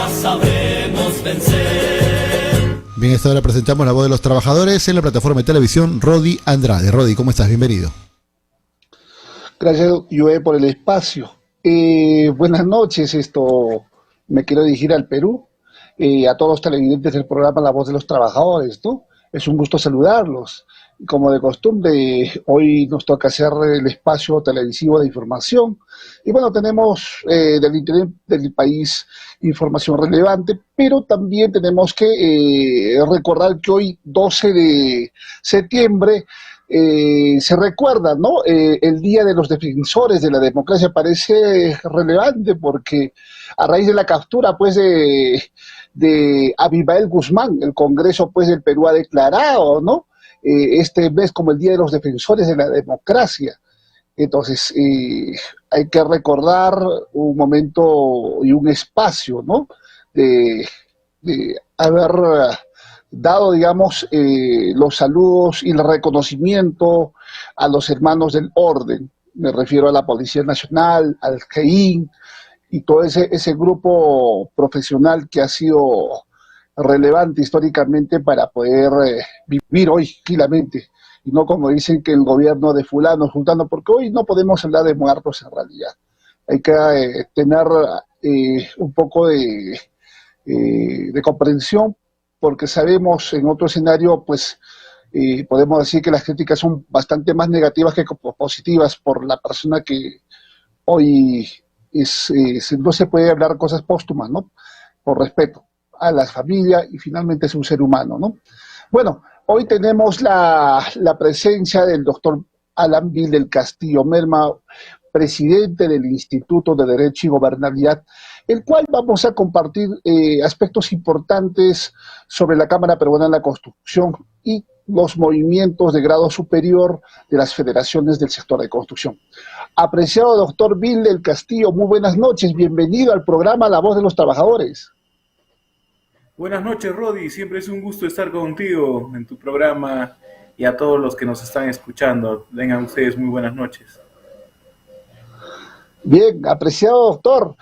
juntas sabremos vencer. Bien, esta hora presentamos La Voz de los Trabajadores en la plataforma de televisión Rodi Andrade. Rodi, ¿cómo estás? Bienvenido. Gracias, Joe, por el espacio. Buenas noches, me quiero dirigir al Perú, a todos los televidentes del programa La Voz de los Trabajadores, ¿no? Es un gusto saludarlos. Como de costumbre, hoy nos toca hacer el espacio televisivo de información. Y bueno, tenemos del interés del país información relevante, pero también tenemos que recordar que hoy, 12 de septiembre, se recuerda, ¿no? El Día de los Defensores de la Democracia. Parece relevante porque a raíz de la captura, pues, de Abimael Guzmán, el Congreso, pues, del Perú ha declarado, ¿no? Este mes como el Día de los Defensores de la Democracia. Entonces, hay que recordar un momento y un espacio, ¿no? De haber dado, digamos, los saludos y el reconocimiento a los hermanos del orden. Me refiero a la Policía Nacional, al GEIN y todo ese grupo profesional que ha sido relevante históricamente para poder vivir hoy tranquilamente, y no como dicen que el gobierno de fulano, juntando, porque hoy no podemos hablar de muertos en realidad. Hay que tener un poco de comprensión, porque sabemos en otro escenario, pues, podemos decir que las críticas son bastante más negativas que positivas por la persona que hoy no se puede hablar cosas póstumas, ¿no? Por respeto a la familia y finalmente es un ser humano, ¿no? Bueno, hoy tenemos la presencia del doctor Alan Vil del Castillo Merma, presidente del Instituto de Derecho y Gobernabilidad, el cual vamos a compartir aspectos importantes sobre la Cámara Peruana de la Construcción y los movimientos de grado superior de las federaciones del sector de construcción. Apreciado doctor Vil del Castillo, muy buenas noches, bienvenido al programa La Voz de los Trabajadores. Buenas noches, Rodi. Siempre es un gusto estar contigo en tu programa y a todos los que nos están escuchando. Vengan ustedes, muy buenas noches. Bien, apreciado doctor.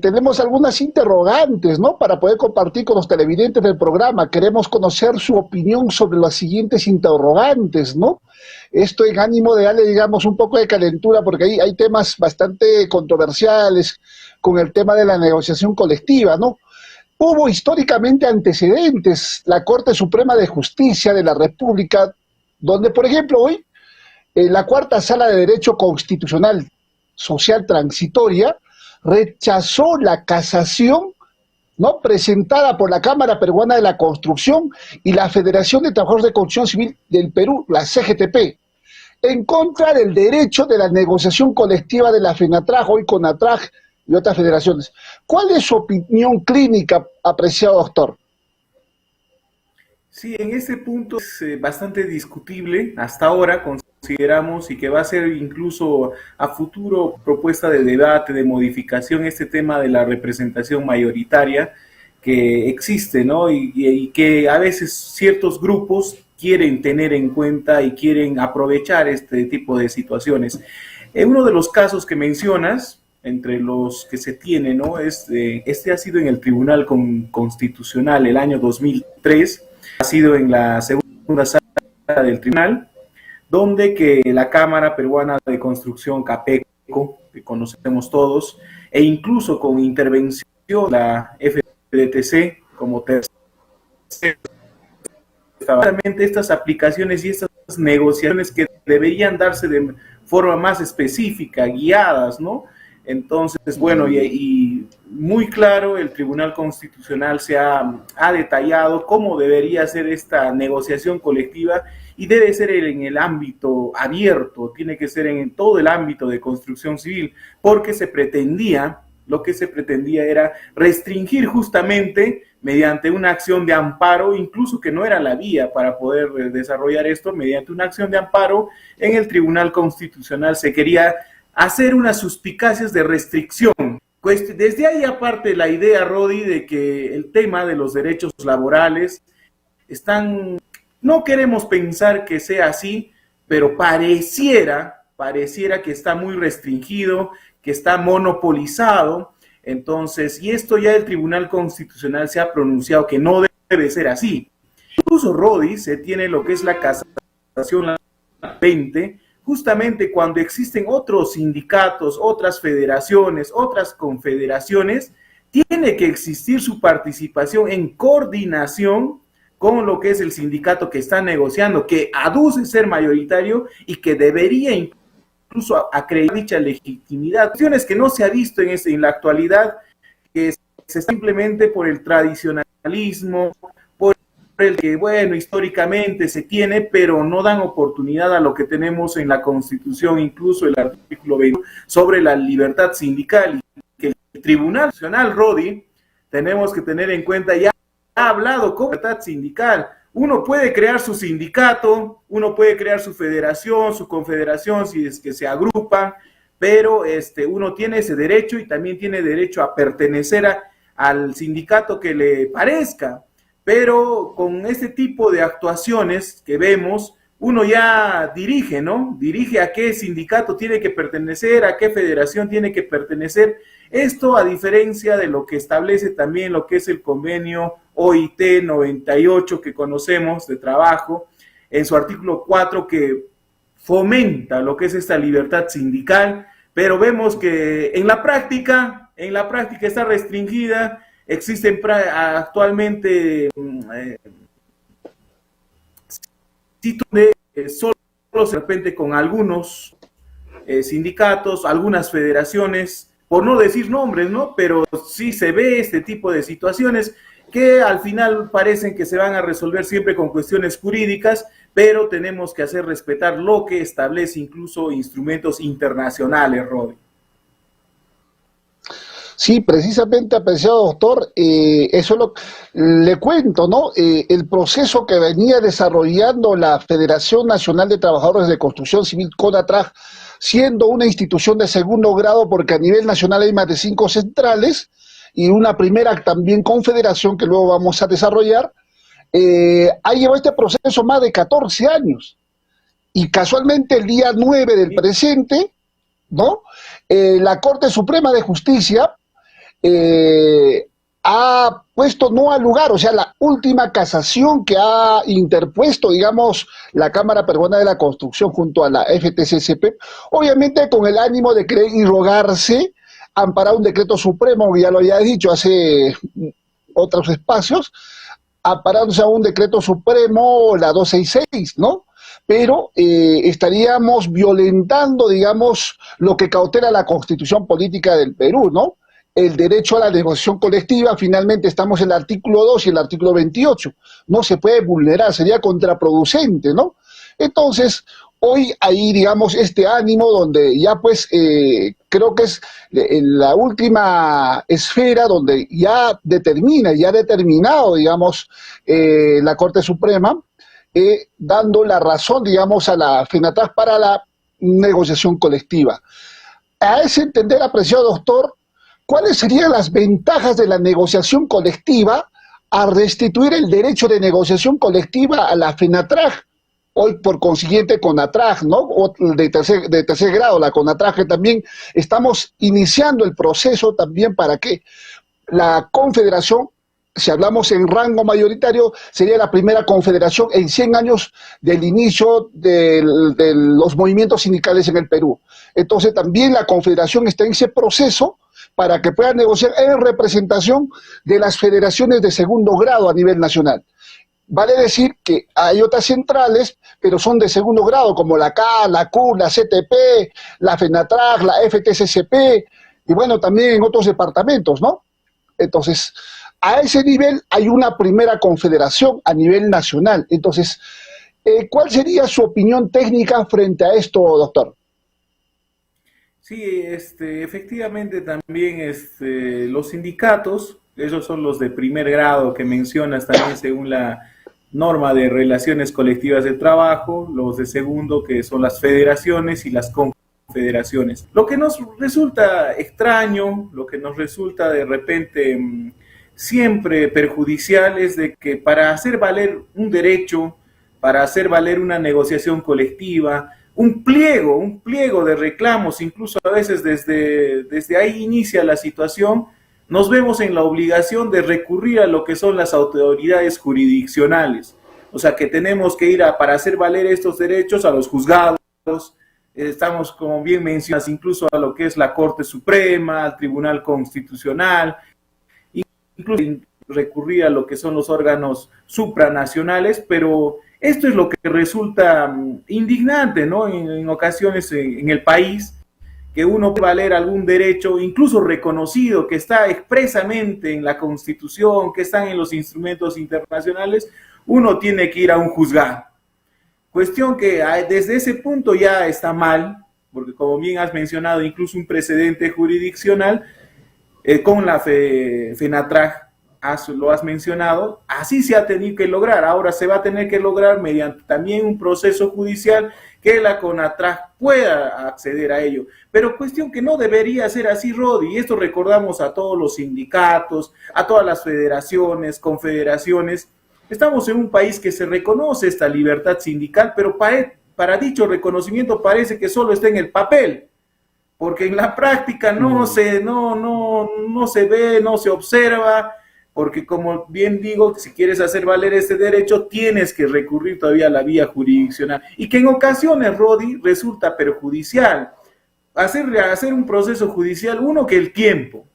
Tenemos algunas interrogantes, ¿no? Para poder compartir con los televidentes del programa. Queremos conocer su opinión sobre las siguientes interrogantes, ¿no? Esto en ánimo de darle, digamos, un poco de calentura, porque hay temas bastante controversiales con el tema de la negociación colectiva, ¿no? Hubo históricamente antecedentes, la Corte Suprema de Justicia de la República, donde, por ejemplo, hoy, la Cuarta Sala de Derecho Constitucional Social Transitoria rechazó la casación, ¿no?, presentada por la Cámara Peruana de la Construcción y la Federación de Trabajadores de Construcción Civil del Perú, la CGTP, en contra del derecho de la negociación colectiva de la FENATRAG, hoy CONATRAG, y otras federaciones. ¿Cuál es su opinión clínica, apreciado doctor? Sí, en este punto es bastante discutible. Hasta ahora consideramos y que va a ser incluso a futuro propuesta de debate, de modificación, este tema de la representación mayoritaria que existe, ¿no? Y que a veces ciertos grupos quieren tener en cuenta y quieren aprovechar este tipo de situaciones. En uno de los casos que mencionas, entre los que se tiene, ¿no? Este ha sido en el Tribunal Constitucional el año 2003, ha sido en la segunda sala del tribunal, donde que la Cámara Peruana de Construcción, CAPECO, que conocemos todos, e incluso con intervención de la FDTC como tercera, estas aplicaciones y estas negociaciones que deberían darse de forma más específica, guiadas, ¿no? Entonces, bueno, y muy claro, el Tribunal Constitucional ha detallado cómo debería ser esta negociación colectiva y debe ser en el ámbito abierto, tiene que ser en todo el ámbito de construcción civil, porque lo que se pretendía era restringir justamente mediante una acción de amparo, incluso que no era la vía para poder desarrollar esto, mediante una acción de amparo en el Tribunal Constitucional se quería hacer unas suspicacias de restricción. Pues desde ahí aparte la idea, Rodi, de que el tema de los derechos laborales no queremos pensar que sea así, pero pareciera que está muy restringido, que está monopolizado Entonces, y esto ya el Tribunal Constitucional se ha pronunciado que no debe ser así. Incluso Rodi se tiene lo que es la casación 20, justamente cuando existen otros sindicatos, otras federaciones, otras confederaciones, tiene que existir su participación en coordinación con lo que es el sindicato que está negociando, que aduce ser mayoritario y que debería incluso acreditar dicha legitimidad. Cuestiones que no se ha visto en la actualidad, que se simplemente por el tradicionalismo, por el que, bueno, históricamente se tiene, pero no dan oportunidad a lo que tenemos en la Constitución, incluso el artículo 20, sobre la libertad sindical, y que el Tribunal Nacional, Rodi, tenemos que tener en cuenta, ya ha hablado con libertad sindical. Uno puede crear su sindicato, uno puede crear su federación, su confederación, si es que se agrupan, pero uno tiene ese derecho y también tiene derecho a pertenecer al sindicato que le parezca. Pero con este tipo de actuaciones que vemos, uno ya dirige, ¿no? Dirige a qué sindicato tiene que pertenecer, a qué federación tiene que pertenecer. Esto a diferencia de lo que establece también lo que es el convenio OIT 98 que conocemos de trabajo, en su artículo 4 que fomenta lo que es esta libertad sindical, pero vemos que en la práctica está restringida. Existen actualmente sitios donde solo de repente con algunos sindicatos, algunas federaciones, por no decir nombres, ¿no? Pero sí se ve este tipo de situaciones que al final parecen que se van a resolver siempre con cuestiones jurídicas, pero tenemos que hacer respetar lo que establece incluso instrumentos internacionales, Rodi. Sí, precisamente, apreciado doctor, le cuento, ¿no? El proceso que venía desarrollando la Federación Nacional de Trabajadores de Construcción Civil, CONATRAC, siendo una institución de segundo grado, porque a nivel nacional hay más de 5 centrales, y una primera también confederación que luego vamos a desarrollar, ha llevado este proceso más de 14 años. Y casualmente el día 9 del presente, ¿no? La Corte Suprema de Justicia ha puesto no al lugar, o sea, la última casación que ha interpuesto, digamos, la Cámara Peruana de la Construcción junto a la FTCCP, obviamente con el ánimo de creer y rogarse, amparar un decreto supremo, ya lo había dicho hace otros espacios, amparándose a un decreto supremo, la 266, ¿no? Pero estaríamos violentando, digamos, lo que cautela la Constitución Política del Perú, ¿no? El derecho a la negociación colectiva. Finalmente estamos en el artículo 2 y el artículo 28. No se puede vulnerar, sería contraproducente, ¿no? Entonces, hoy hay, digamos, este ánimo donde ya pues creo que es la última esfera donde ya ha determinado, digamos, la Corte Suprema, dando la razón, digamos, a la FENATRAC para la negociación colectiva. A ese entender, apreciado doctor, ¿cuáles serían las ventajas de la negociación colectiva a restituir el derecho de negociación colectiva a la FENATRAC? Hoy, por consiguiente, CONATRAC, ¿no? O de tercer grado, la CONATRAC, que también estamos iniciando el proceso también para que la confederación, si hablamos en rango mayoritario, sería la primera confederación en 100 años del inicio de los movimientos sindicales en el Perú. Entonces, también la confederación está en ese proceso para que pueda negociar en representación de las federaciones de segundo grado a nivel nacional. Vale decir que hay otras centrales, pero son de segundo grado, como la K, la Q, la CTP, la FENATRAC, la FTCCP, y bueno, también en otros departamentos, ¿no? Entonces, a ese nivel hay una primera confederación a nivel nacional. Entonces, ¿cuál sería su opinión técnica frente a esto, doctor? Sí, efectivamente también los sindicatos, esos son los de primer grado que mencionas también según la norma de relaciones colectivas de trabajo, los de segundo que son las federaciones y las confederaciones. Lo que nos resulta extraño, lo que nos resulta de repente siempre perjudicial es de que para hacer valer un derecho, para hacer valer una negociación colectiva, un pliego de reclamos, incluso a veces desde ahí inicia la situación, nos vemos en la obligación de recurrir a lo que son las autoridades jurisdiccionales. O sea, que tenemos que ir para hacer valer estos derechos a los juzgados, estamos, como bien mencionas, incluso a lo que es la Corte Suprema, al Tribunal Constitucional, incluso recurrir a lo que son los órganos supranacionales, pero esto es lo que resulta indignante, ¿no? En ocasiones en el país, que uno puede valer algún derecho, incluso reconocido, que está expresamente en la Constitución, que están en los instrumentos internacionales, uno tiene que ir a un juzgado. Cuestión que desde ese punto ya está mal, porque como bien has mencionado, incluso un precedente jurisdiccional con la FENATRAC, lo has mencionado, así se ha tenido que lograr. Ahora se va a tener que lograr mediante también un proceso judicial que la CONATRAC pueda acceder a ello. Pero cuestión que no debería ser así, Rodi, y esto recordamos a todos los sindicatos, a todas las federaciones, confederaciones. Estamos en un país que se reconoce esta libertad sindical, pero para dicho reconocimiento parece que solo está en el papel, porque en la práctica no se ve, no se observa, porque como bien digo, si quieres hacer valer este derecho, tienes que recurrir todavía a la vía jurisdiccional, y que en ocasiones, Rodi, resulta perjudicial. Hacer un proceso judicial, uno, que el tiempo.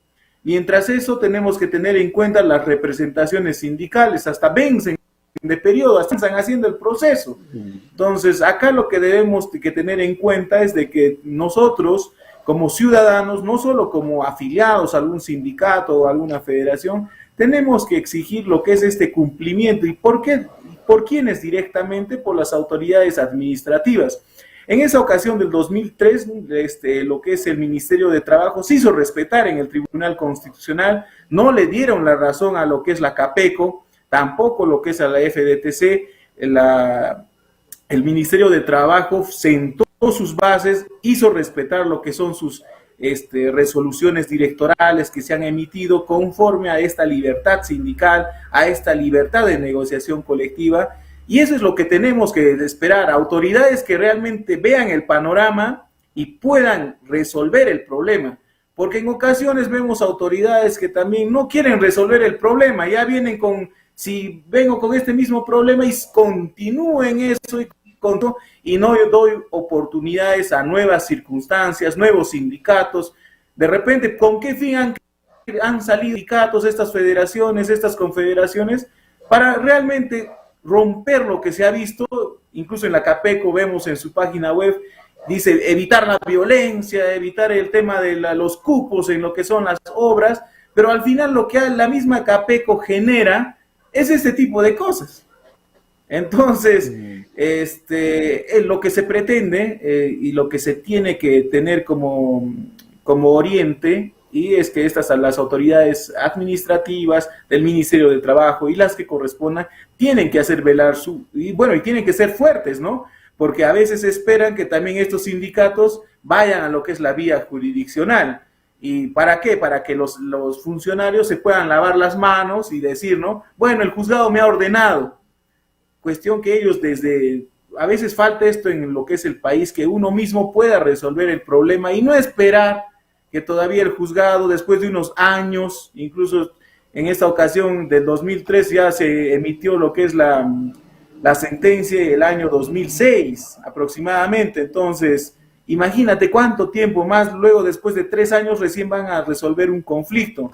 Mientras eso, tenemos que tener en cuenta las representaciones sindicales, hasta vencen de periodo, hasta están haciendo el proceso. Entonces, acá lo que debemos que tener en cuenta es de que nosotros, como ciudadanos, no solo como afiliados a algún sindicato o alguna federación, tenemos que exigir lo que es este cumplimiento. ¿Y por qué? ¿Por quiénes directamente? Por las autoridades administrativas. En esa ocasión del 2003, lo que es el Ministerio de Trabajo se hizo respetar en el Tribunal Constitucional, no le dieron la razón a lo que es la CAPECO, tampoco lo que es a la FDTC. El Ministerio de Trabajo sentó sus bases, hizo respetar lo que son sus resoluciones directorales que se han emitido conforme a esta libertad sindical, a esta libertad de negociación colectiva, y eso es lo que tenemos que esperar, autoridades que realmente vean el panorama y puedan resolver el problema, porque en ocasiones vemos autoridades que también no quieren resolver el problema, ya vienen con, si vengo con este mismo problema y continúen eso y no doy oportunidades a nuevas circunstancias, nuevos sindicatos. De repente, ¿con qué fin han salido sindicatos, estas federaciones, estas confederaciones? Para realmente romper lo que se ha visto, incluso en la CAPECO vemos en su página web, dice evitar la violencia, evitar el tema de los cupos en lo que son las obras, pero al final lo que la misma CAPECO genera es este tipo de cosas. Entonces, lo que se pretende y lo que se tiene que tener como oriente, y es que las autoridades administrativas del Ministerio de Trabajo y las que correspondan tienen que hacer velar y tienen que ser fuertes, ¿no? Porque a veces esperan que también estos sindicatos vayan a lo que es la vía jurisdiccional. ¿Y para qué? Para que los funcionarios se puedan lavar las manos y decir, ¿no? Bueno, el juzgado me ha ordenado. Cuestión que ellos a veces falta esto en lo que es el país, que uno mismo pueda resolver el problema y no esperar que todavía el juzgado, después de unos años, incluso en esta ocasión del 2003 ya se emitió lo que es la sentencia el año 2006 aproximadamente. Entonces, imagínate cuánto tiempo más, luego después de 3 años recién van a resolver un conflicto.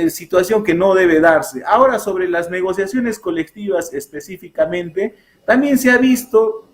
Situación que no debe darse. Ahora, sobre las negociaciones colectivas específicamente, también se ha visto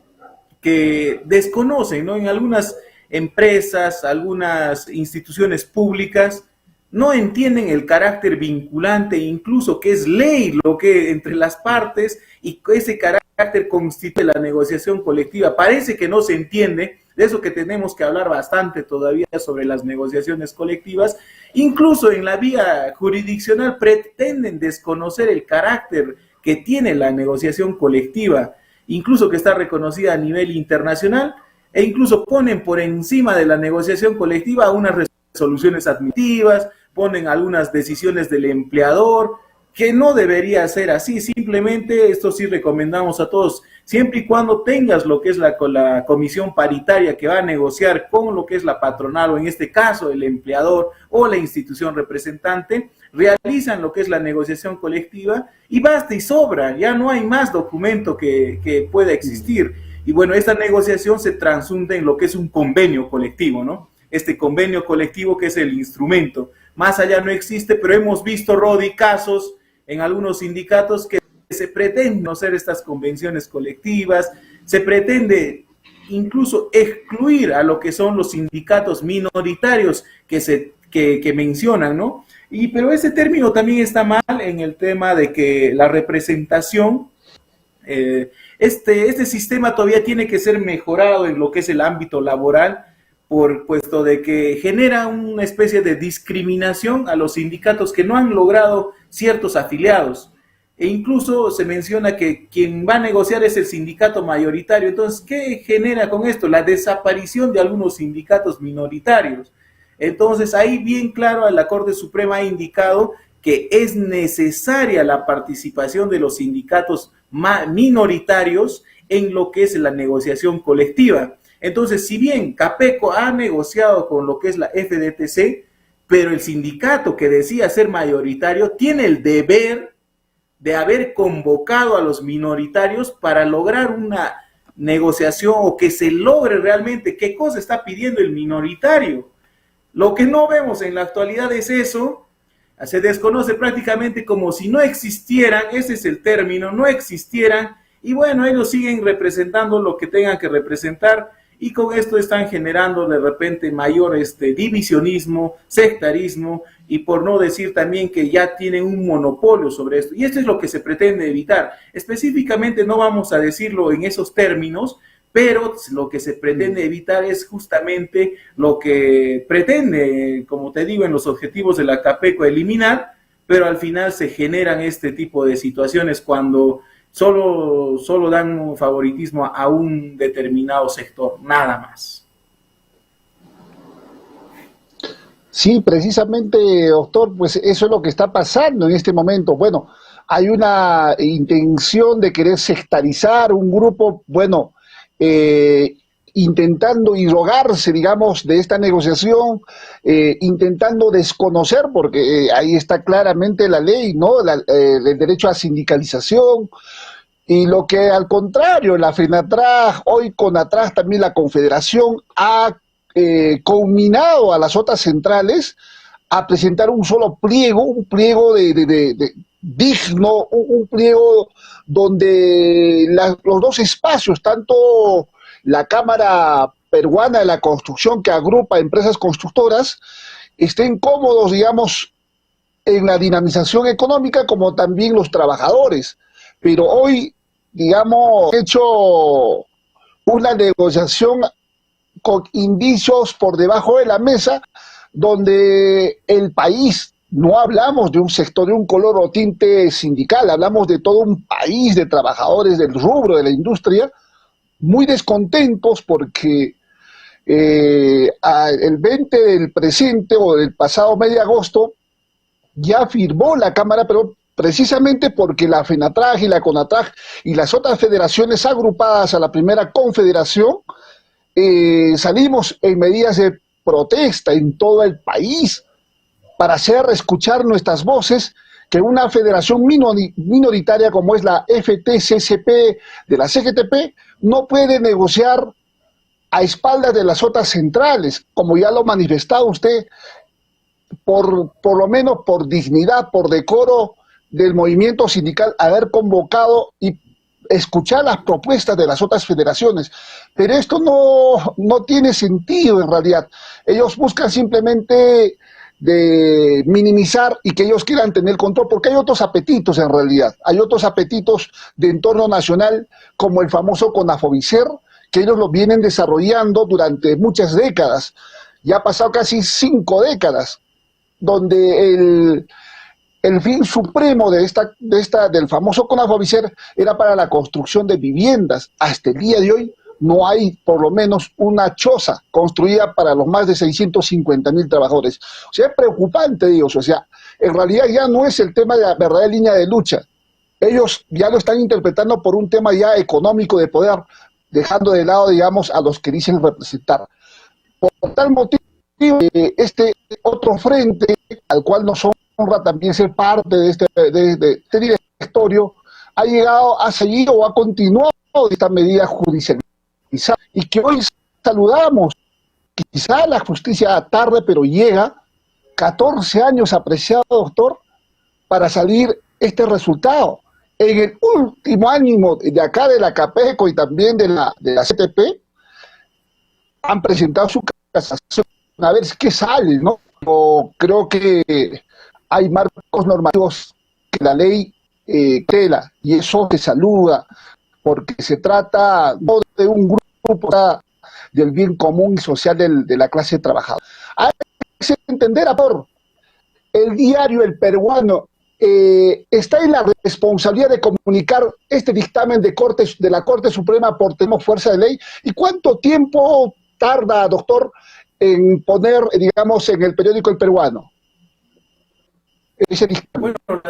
que desconocen, ¿no? En algunas empresas, algunas instituciones públicas, no entienden el carácter vinculante, incluso que es ley lo que entre las partes, y ese carácter constituye la negociación colectiva. Parece que no se entiende. De eso que tenemos que hablar bastante todavía sobre las negociaciones colectivas. Incluso en la vía jurisdiccional pretenden desconocer el carácter que tiene la negociación colectiva, incluso que está reconocida a nivel internacional, e incluso ponen por encima de la negociación colectiva unas resoluciones administrativas, ponen algunas decisiones del empleador, que no debería ser así. Simplemente, esto sí recomendamos a todos, siempre y cuando tengas lo que es la comisión paritaria que va a negociar con lo que es la patronal, o en este caso el empleador o la institución representante, realizan lo que es la negociación colectiva y basta y sobra, ya no hay más documento que pueda existir. Y bueno, esta negociación se transunde en lo que es un convenio colectivo, ¿no? Este convenio colectivo que es el instrumento. Más allá no existe, pero hemos visto, Rodi, casos en algunos sindicatos que se pretenden hacer estas convenciones colectivas, se pretende incluso excluir a lo que son los sindicatos minoritarios que mencionan, ¿no? Pero ese término también está mal en el tema de que la representación, este sistema todavía tiene que ser mejorado en lo que es el ámbito laboral, puesto de que genera una especie de discriminación a los sindicatos que no han logrado ciertos afiliados. E incluso se menciona que quien va a negociar es el sindicato mayoritario. Entonces, ¿qué genera con esto? La desaparición de algunos sindicatos minoritarios. Entonces, ahí bien claro, la Corte Suprema ha indicado que es necesaria la participación de los sindicatos minoritarios en lo que es la negociación colectiva. Entonces, si bien Capeco ha negociado con lo que es la FDTC, pero el sindicato que decía ser mayoritario tiene el deber de haber convocado a los minoritarios para lograr una negociación o que se logre realmente qué cosa está pidiendo el minoritario. Lo que no vemos en la actualidad es eso, se desconoce prácticamente como si no existieran, ese es el término, no existieran, y bueno, ellos siguen representando lo que tengan que representar, y con esto están generando de repente mayor divisionismo, sectarismo, y por no decir también que ya tienen un monopolio sobre esto. Y esto es lo que se pretende evitar. Específicamente no vamos a decirlo en esos términos, pero lo que se pretende evitar es justamente lo que pretende, como te digo, en los objetivos de la Capeco eliminar, pero al final se generan este tipo de situaciones cuando solo dan un favoritismo a un determinado sector, nada más. Sí, precisamente, doctor, pues eso es lo que está pasando en este momento. Bueno, hay una intención de querer sectarizar un grupo, bueno, intentando irrogarse, digamos, de esta negociación, intentando desconocer, porque ahí está claramente la ley, ¿no? El derecho a sindicalización, y lo que al contrario, la FENATRAG, hoy CONATRAG, también la Confederación, ha culminado a las otras centrales a presentar un solo pliego, un pliego digno, un pliego donde los dos espacios, tanto la Cámara Peruana de la Construcción, que agrupa empresas constructoras, estén cómodos, digamos, en la dinamización económica, como también los trabajadores. Pero hoy, digamos, hecho una negociación con indicios por debajo de la mesa, donde el país, no hablamos de un sector, de un color o tinte sindical, hablamos de todo un país de trabajadores del rubro, de la industria, muy descontentos porque el 20 del presente o del pasado mes de agosto ya firmó la Cámara, pero precisamente porque la FENATRAG y la CONATRAG y las otras federaciones agrupadas a la primera confederación salimos en medidas de protesta en todo el país para hacer escuchar nuestras voces, que una federación minoritaria como es la FTCCP de la CGTP no puede negociar a espaldas de las otras centrales, como ya lo ha manifestado usted, por lo menos por dignidad, por decoro del movimiento sindical, haber convocado y escuchar las propuestas de las otras federaciones. Pero esto no tiene sentido en realidad. Ellos buscan simplemente de minimizar y que ellos quieran tener control, porque hay otros apetitos en realidad. Hay otros apetitos de entorno nacional, como el famoso CONAFOBICER, que ellos lo vienen desarrollando durante muchas décadas. Ya ha pasado casi 5 décadas, donde el fin supremo del famoso CONAFOBICER era para la construcción de viviendas. Hasta el día de hoy no hay por lo menos una choza construida para los más de 650.000 trabajadores. O sea, es preocupante, Dios. O sea, en realidad ya no es el tema de la verdadera línea de lucha. Ellos ya lo están interpretando por un tema ya económico de poder, dejando de lado, digamos, a los que dicen representar. Por tal motivo, este otro frente, al cual nos honra también ser parte de este directorio, ha llegado, ha seguido o ha continuado esta medida judicial. Y que hoy saludamos, quizá la justicia tarde, pero llega, 14 años apreciado, doctor, para salir este resultado. En el último ánimo de acá de la CAPECO y también de la CTP, han presentado su casación a ver qué sale, ¿no? Yo creo que hay marcos normativos que la ley tela, y eso se saluda, porque se trata no de un grupo del bien común y social de la clase trabajadora. Hay que entender, por el diario El Peruano está en la responsabilidad de comunicar este dictamen de la Corte Suprema por tema fuerza de ley. ¿Y cuánto tiempo tarda, doctor, en poner, digamos, en el periódico El Peruano ese dictamen? Bueno,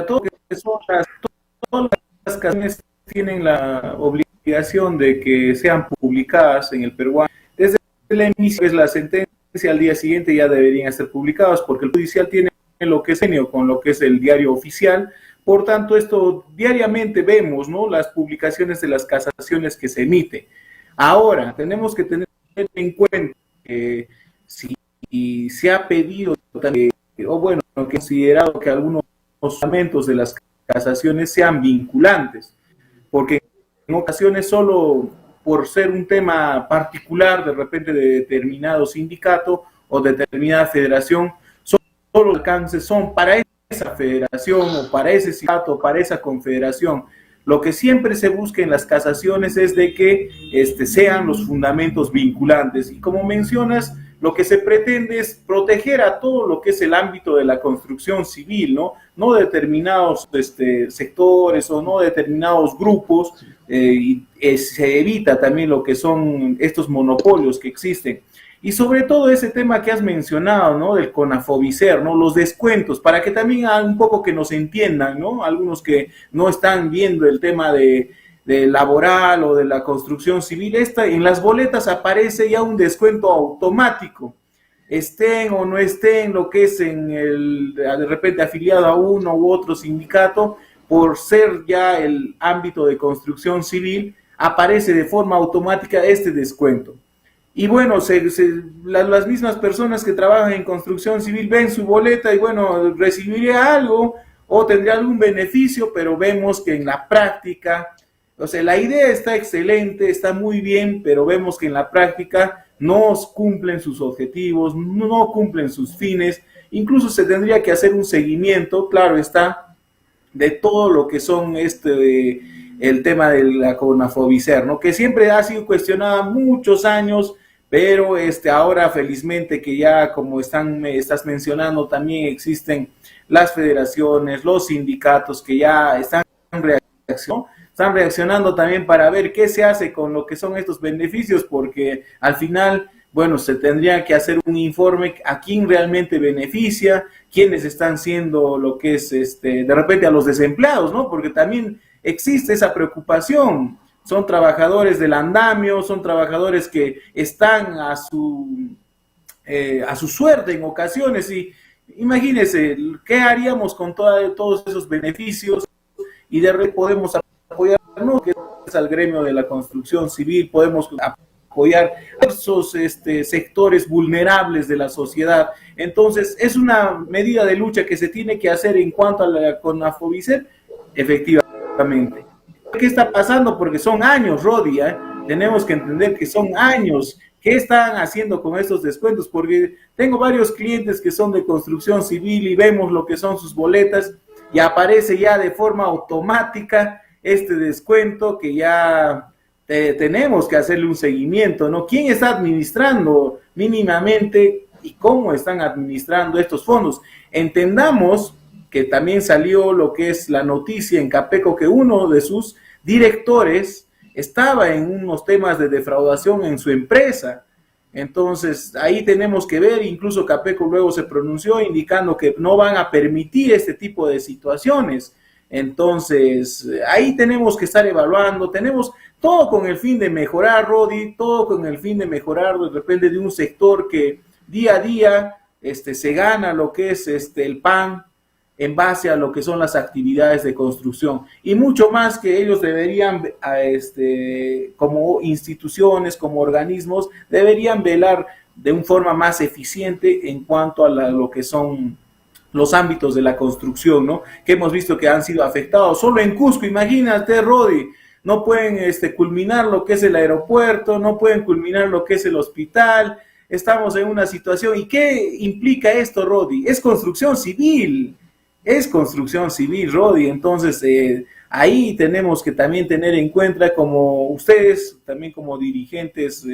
todas las canciones tienen la obligación de que sean publicadas en El Peruano. Desde el inicio es la sentencia, al día siguiente ya deberían ser publicadas, porque el judicial tiene lo que es con lo que es el diario oficial. Por tanto, esto diariamente vemos, ¿no?, las publicaciones de las casaciones que se emiten. Ahora, tenemos que tener en cuenta que si se ha pedido también, o bueno, considerado que algunos fundamentos de las casaciones sean vinculantes, porque en ocasiones solo por ser un tema particular de repente de determinado sindicato o determinada federación, solo alcances son para esa federación o para ese sindicato o para esa confederación. Lo que siempre se busca en las casaciones es de que sean los fundamentos vinculantes, y como mencionas, lo que se pretende es proteger a todo lo que es el ámbito de la construcción civil, no determinados sectores o no determinados grupos, y se evita también lo que son estos monopolios que existen. Y sobre todo ese tema que has mencionado, ¿no?, del CONAFOBICER, ¿no?, los descuentos, para que también un poco que nos entiendan, ¿no?, algunos que no están viendo el tema de laboral o de la construcción civil. En las boletas aparece ya un descuento automático, estén o no estén lo que es de repente afiliado a uno u otro sindicato, por ser ya el ámbito de construcción civil, aparece de forma automática este descuento. Y bueno, las mismas personas que trabajan en construcción civil ven su boleta y bueno, recibiría algo o tendría algún beneficio, pero vemos que en la práctica, o sea, la idea está excelente, está muy bien, pero vemos que en la práctica no cumplen sus objetivos, no cumplen sus fines. Incluso se tendría que hacer un seguimiento, claro está, de todo lo que son el tema de la CONAFOBICER, ¿no?, que siempre ha sido cuestionada muchos años, pero ahora felizmente que ya, como estás mencionando, también existen las federaciones, los sindicatos que ya están reaccionando también para ver qué se hace con lo que son estos beneficios, porque al final, bueno, se tendría que hacer un informe a quién realmente beneficia, quiénes están siendo lo que es, de repente a los desempleados, ¿no?, porque también existe esa preocupación. Son trabajadores del andamio, son trabajadores que están a su suerte en ocasiones, y imagínense, ¿qué haríamos con todos esos beneficios? Y de repente podemos apoyar, ¿no?, que es al gremio de la construcción civil, podemos apoyar esos sectores vulnerables de la sociedad. Entonces, es una medida de lucha que se tiene que hacer en cuanto a la CONAFOBICER, efectivamente. ¿Qué está pasando? Porque son años, Rodi, tenemos que entender que son años. ¿Qué están haciendo con estos descuentos? Porque tengo varios clientes que son de construcción civil y vemos lo que son sus boletas y aparece ya de forma automática este descuento que ya tenemos que hacerle un seguimiento, ¿no? ¿Quién está administrando mínimamente y cómo están administrando estos fondos? Entendamos que también salió lo que es la noticia en CAPECO, que uno de sus directores estaba en unos temas de defraudación en su empresa. Entonces, ahí tenemos que ver, incluso Capeco luego se pronunció indicando que no van a permitir este tipo de situaciones. Entonces, ahí tenemos que estar evaluando, tenemos todo con el fin de mejorar, Rodi, todo con el fin de mejorar, de repente de un sector que día a día se gana lo que es el pan en base a lo que son las actividades de construcción, y mucho más que ellos deberían, como instituciones, como organismos, deberían velar de una forma más eficiente en cuanto a lo que son los ámbitos de la construcción, ¿no? Que hemos visto que han sido afectados. Solo en Cusco, imagínate, Rodi, no pueden culminar lo que es el aeropuerto, no pueden culminar lo que es el hospital. Estamos en una situación. ¿Y qué implica esto, Rodi? Es construcción civil, Rodi. Entonces, ahí tenemos que también tener en cuenta, como ustedes, también como dirigentes,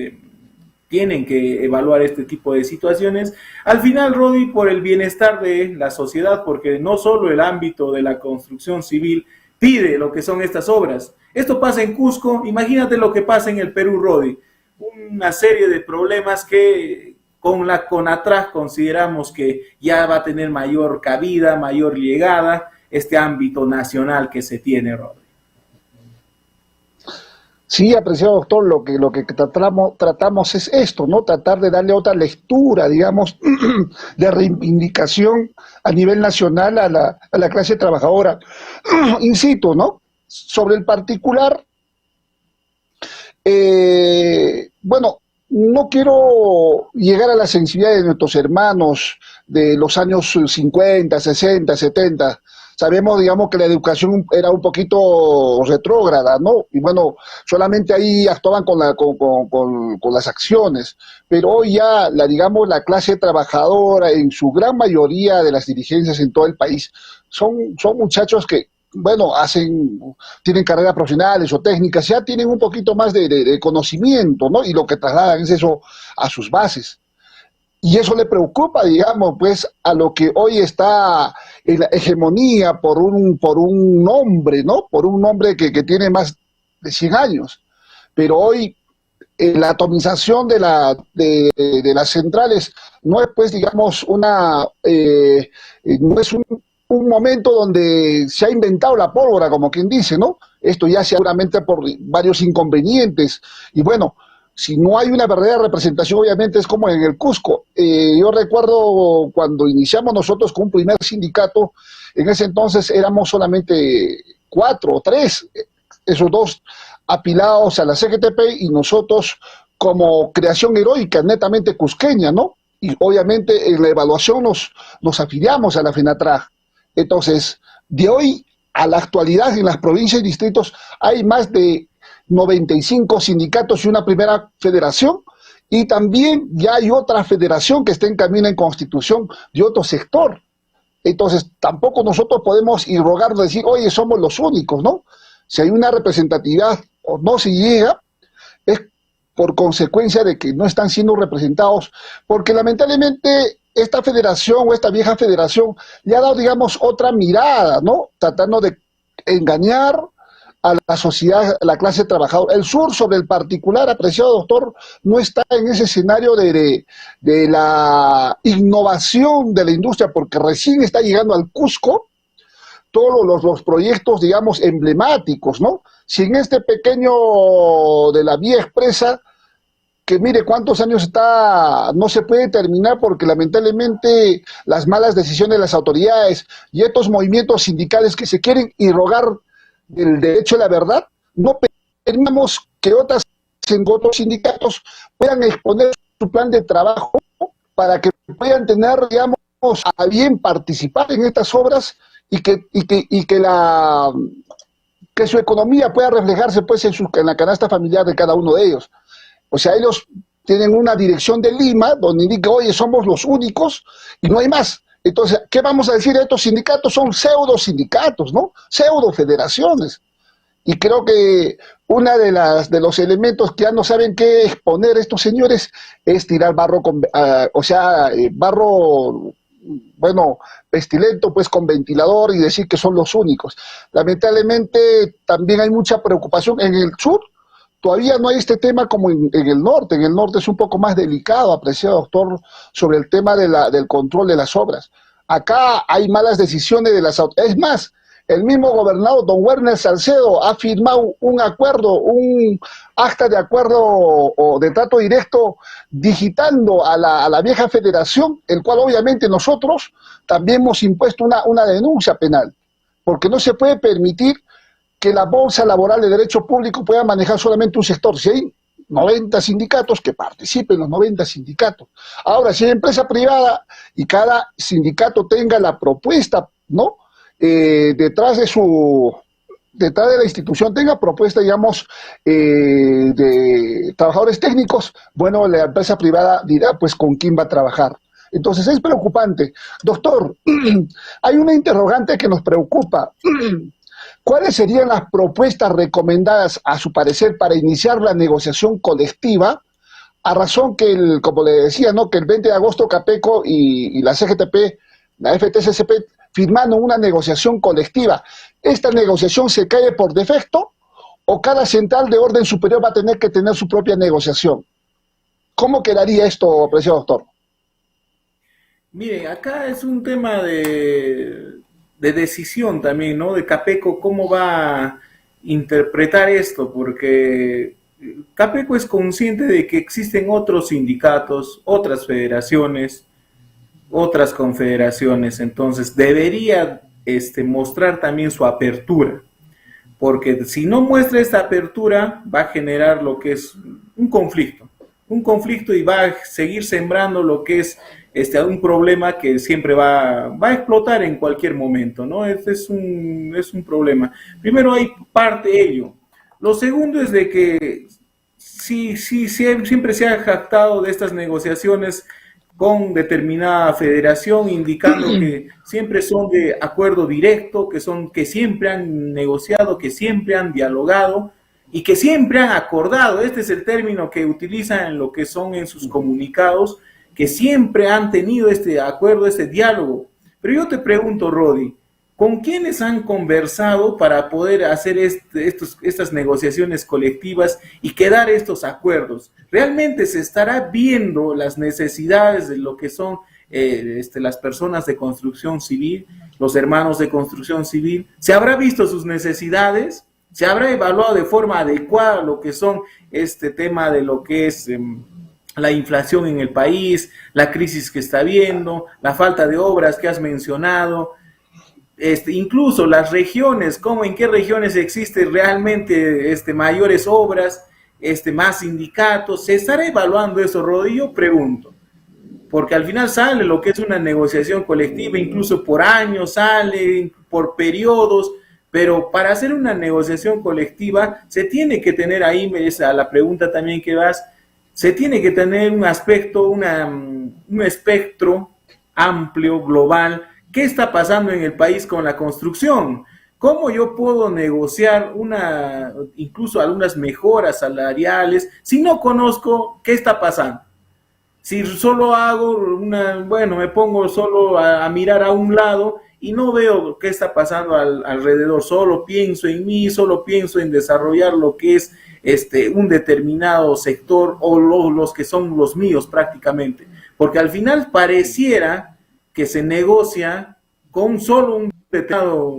tienen que evaluar este tipo de situaciones. Al final, Rodi, por el bienestar de la sociedad, porque no solo el ámbito de la construcción civil pide lo que son estas obras. Esto pasa en Cusco, imagínate lo que pasa en el Perú, Rodi. Una serie de problemas que con la CONATRAC consideramos que ya va a tener mayor cabida, mayor llegada, este ámbito nacional que se tiene, Rodi. Sí, apreciado doctor, lo que tratamos es esto, ¿no? Tratar de darle otra lectura, digamos, de reivindicación a nivel nacional a la clase trabajadora. Insisto, ¿no? Sobre el particular, bueno, no quiero llegar a la sensibilidad de nuestros hermanos de los años 50, 60, 70. Sabemos, digamos, que la educación era un poquito retrógrada, ¿no? Y bueno, solamente ahí actuaban con las acciones. Pero hoy ya, digamos, la clase trabajadora, en su gran mayoría de las dirigencias en todo el país, son muchachos que, bueno, tienen carreras profesionales o técnicas, ya tienen un poquito más de conocimiento, ¿no? Y lo que trasladan es eso a sus bases. Y eso le preocupa, digamos, pues, a lo que hoy está en la hegemonía por un nombre, ¿no? Por un nombre que tiene más de 100 años. Pero hoy la atomización de las centrales no es, pues, digamos, no es un momento donde se ha inventado la pólvora, como quien dice, ¿no? Esto ya seguramente por varios inconvenientes. Y bueno, si no hay una verdadera representación, obviamente es como en el Cusco. Yo recuerdo cuando iniciamos nosotros con un primer sindicato, en ese entonces éramos solamente 4 o 3, esos 2 apilados a la CGTP y nosotros como creación heroica, netamente cusqueña, ¿no? Y obviamente en la evaluación nos afiliamos a la FENATRAC. Entonces, de hoy a la actualidad en las provincias y distritos hay más de 95 sindicatos y una primera federación, y también ya hay otra federación que está en camino en constitución de otro sector. Entonces, tampoco nosotros podemos irrogar, decir, oye, somos los únicos, ¿no? Si hay una representatividad o no se llega, es por consecuencia de que no están siendo representados, porque lamentablemente esta federación o esta vieja federación le ha dado, digamos, otra mirada, ¿no? Tratando de engañar a la sociedad, a la clase trabajadora. El sur, sobre el particular, apreciado doctor, no está en ese escenario de la innovación de la industria, porque recién está llegando al Cusco todos los proyectos, digamos, emblemáticos, ¿no? Si en este pequeño de la vía expresa, que mire cuántos años está, no se puede terminar porque lamentablemente las malas decisiones de las autoridades y estos movimientos sindicales que se quieren irrogar del derecho a la verdad, no permitimos que otros sindicatos puedan exponer su plan de trabajo para que puedan tener, digamos, a bien participar en estas obras y que su economía pueda reflejarse, pues, en la canasta familiar de cada uno de ellos. O sea, ellos tienen una dirección de Lima donde indica, oye, somos los únicos y no hay más. Entonces, ¿qué vamos a decir de estos sindicatos? Son pseudo sindicatos, ¿no? Pseudo federaciones. Y creo que una de los elementos que ya no saben qué exponer estos señores es tirar barro barro, bueno, pestilento, pues, con ventilador, y decir que son los únicos. Lamentablemente también hay mucha preocupación en el sur Todavía no hay este tema como en el norte. En el norte es un poco más delicado, apreciado doctor, sobre el tema del control de las obras. Acá hay malas decisiones de las autoridades. Es más, el mismo gobernador, don Werner Salcedo, ha firmado un acuerdo, un acta de acuerdo o de trato directo digitando a la vieja federación, el cual obviamente nosotros también hemos impuesto una denuncia penal, porque no se puede permitir que la bolsa laboral de derecho público pueda manejar solamente un sector. Si hay 90 sindicatos, que participen los 90 sindicatos. Ahora, si hay empresa privada y cada sindicato tenga la propuesta, ¿no? Detrás de la institución tenga propuesta, digamos, de trabajadores técnicos, bueno, la empresa privada dirá, pues, con quién va a trabajar. Entonces, es preocupante. Doctor, hay una interrogante que nos preocupa. ¿Cuáles serían las propuestas recomendadas, a su parecer, para iniciar la negociación colectiva? A razón que, como le decía, ¿no?, que el 20 de agosto Capeco y la CGTP, la FTCCP, firmando una negociación colectiva. ¿Esta negociación se cae por defecto o cada central de orden superior va a tener que tener su propia negociación? ¿Cómo quedaría esto, apreciado doctor? Mire, acá es un tema de decisión también, ¿no? De Capeco, cómo va a interpretar esto, porque Capeco es consciente de que existen otros sindicatos, otras federaciones, otras confederaciones, entonces debería mostrar también su apertura, porque si no muestra esta apertura va a generar lo que es un conflicto y va a seguir sembrando lo que es un problema que siempre va a explotar en cualquier momento, ¿no? Es un problema. Primero hay parte de ello. Lo segundo es de que sí, siempre se ha jactado de estas negociaciones con determinada federación, indicando que siempre son de acuerdo directo, que siempre han negociado, que siempre han dialogado y que siempre han acordado. Este es el término que utilizan en lo que son en sus comunicados, que siempre han tenido este acuerdo, este diálogo. Pero yo te pregunto, Rodi, ¿con quiénes han conversado para poder hacer estas negociaciones colectivas y quedar estos acuerdos? ¿Realmente se estará viendo las necesidades de lo que son las personas de construcción civil, los hermanos de construcción civil? ¿Se habrá visto sus necesidades? ¿Se habrá evaluado de forma adecuada lo que son este tema de lo que es la inflación en el país, la crisis que está habiendo, la falta de obras que has mencionado? Incluso las regiones, en qué regiones existen realmente mayores obras, más sindicatos? ¿Se estará evaluando eso, Rodi? Yo pregunto, porque al final sale lo que es una negociación colectiva, incluso por años, sale por periodos, pero para hacer una negociación colectiva se tiene que tener ahí, a la pregunta también que vas, se tiene que tener un aspecto, un espectro amplio, global. ¿Qué está pasando en el país con la construcción? ¿Cómo yo puedo negociar incluso algunas mejoras salariales si no conozco qué está pasando? Si solo me pongo solo a mirar a un lado y no veo qué está pasando alrededor, solo pienso en mí, solo pienso en desarrollar lo que es un determinado sector o los que son los míos prácticamente, porque al final pareciera que se negocia con solo un determinado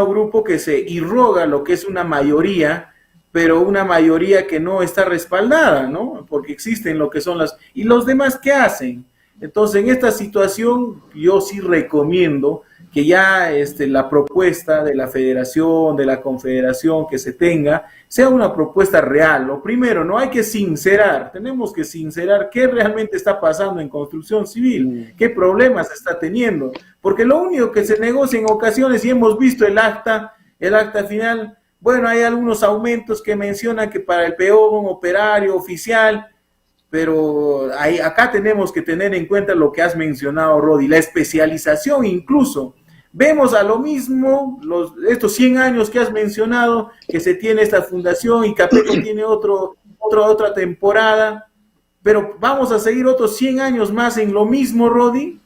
grupo que se irroga lo que es una mayoría, pero una mayoría que no está respaldada, ¿no? Porque existen lo que son ¿y los demás qué hacen? Entonces, en esta situación, yo sí recomiendo que ya la propuesta de la federación, de la confederación que se tenga, sea una propuesta real. Lo primero, no hay que tenemos que sincerar qué realmente está pasando en construcción civil, qué problemas se está teniendo, porque lo único que se negocia en ocasiones, y hemos visto el acta final, bueno, hay algunos aumentos que mencionan que para el peón, operario, oficial, pero acá tenemos que tener en cuenta lo que has mencionado, Rodi, la especialización incluso. Vemos a lo mismo, estos 100 años que has mencionado, que se tiene esta fundación y Capeco tiene otra temporada, pero vamos a seguir otros 100 años más en lo mismo, Rodi.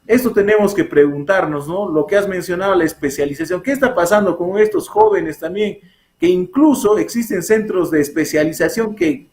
Esto tenemos que preguntarnos, ¿no? Lo que has mencionado, la especialización. ¿Qué está pasando con estos jóvenes también que incluso existen centros de especialización que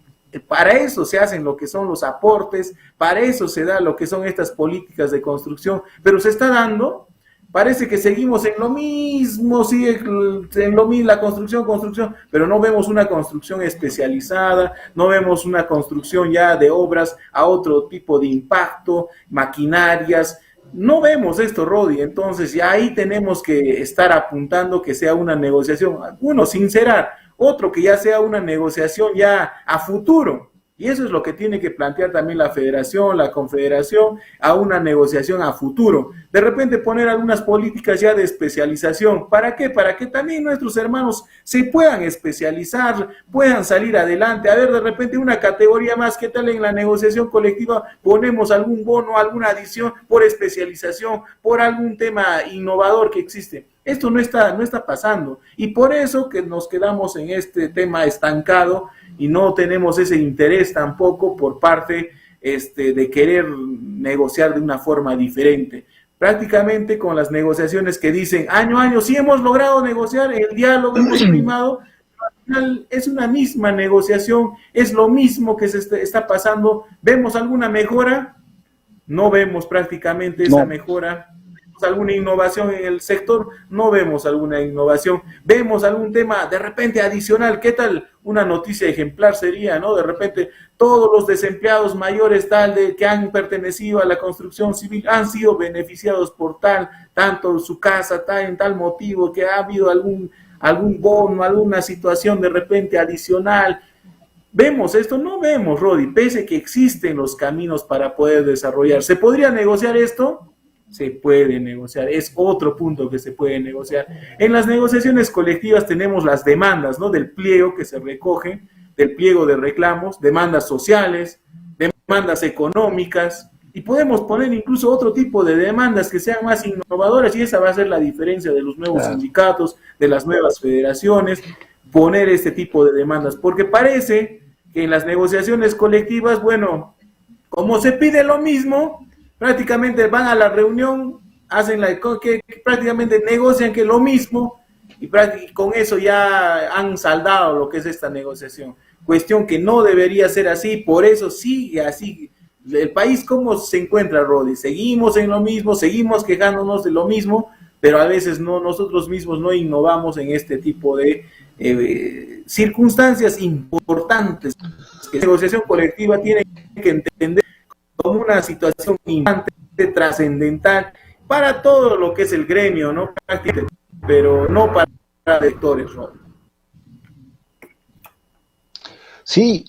para eso se hacen lo que son los aportes, para eso se da lo que son estas políticas de construcción, pero se está dando, parece que seguimos en lo mismo, sigue en lo mismo, la construcción, pero no vemos una construcción especializada, no vemos una construcción ya de obras a otro tipo de impacto, maquinarias. No vemos esto, Rodi, entonces ya ahí tenemos que estar apuntando que sea una negociación, uno sincerar, otro que ya sea una negociación ya a futuro, y eso es lo que tiene que plantear también la federación, la confederación, a una negociación a futuro. De repente poner algunas políticas ya de especialización. ¿Para qué? Para que también nuestros hermanos se puedan especializar, puedan salir adelante. A ver, de repente una categoría más, ¿qué tal en la negociación colectiva? Ponemos algún bono, alguna adición por especialización, por algún tema innovador que existe. Esto no está pasando, y por eso que nos quedamos en este tema estancado y no tenemos ese interés tampoco por parte de querer negociar de una forma diferente. Prácticamente con las negociaciones que dicen año a año, sí hemos logrado negociar, el diálogo hemos primado, al final es una misma negociación, es lo mismo que se está pasando. ¿Vemos alguna mejora? No vemos prácticamente esa mejora. ¿Alguna innovación en el sector? No vemos alguna innovación. Vemos algún tema de repente adicional. ¿Qué tal? Una noticia ejemplar sería, ¿no? De repente todos los desempleados mayores que han pertenecido a la construcción civil han sido beneficiados por tanto su casa, en tal motivo, que ha habido algún bono, alguna situación de repente adicional. ¿Vemos esto? No vemos, Rodi, pese que existen los caminos para poder desarrollar. ¿Se podría negociar esto? Se puede negociar, es otro punto que se puede negociar. En las negociaciones colectivas tenemos las demandas, ¿no? Del pliego que se recoge, del pliego de reclamos, demandas sociales, demandas económicas, y podemos poner incluso otro tipo de demandas que sean más innovadoras, y esa va a ser la diferencia de los nuevos sindicatos, de las nuevas federaciones, poner este tipo de demandas, porque parece que en las negociaciones colectivas, bueno, como se pide lo mismo, prácticamente van a la reunión, hacen que prácticamente negocian que lo mismo, y con eso ya han saldado lo que es esta negociación. Cuestión que no debería ser así, por eso sigue así. El país, ¿cómo se encuentra, Rodi? Seguimos en lo mismo, seguimos quejándonos de lo mismo, pero a veces nosotros mismos no innovamos en este tipo de circunstancias importantes que la negociación colectiva tiene que entender como una situación importante, trascendental para todo lo que es el gremio, ¿no? Pero no para lectores, ¿no? Sí,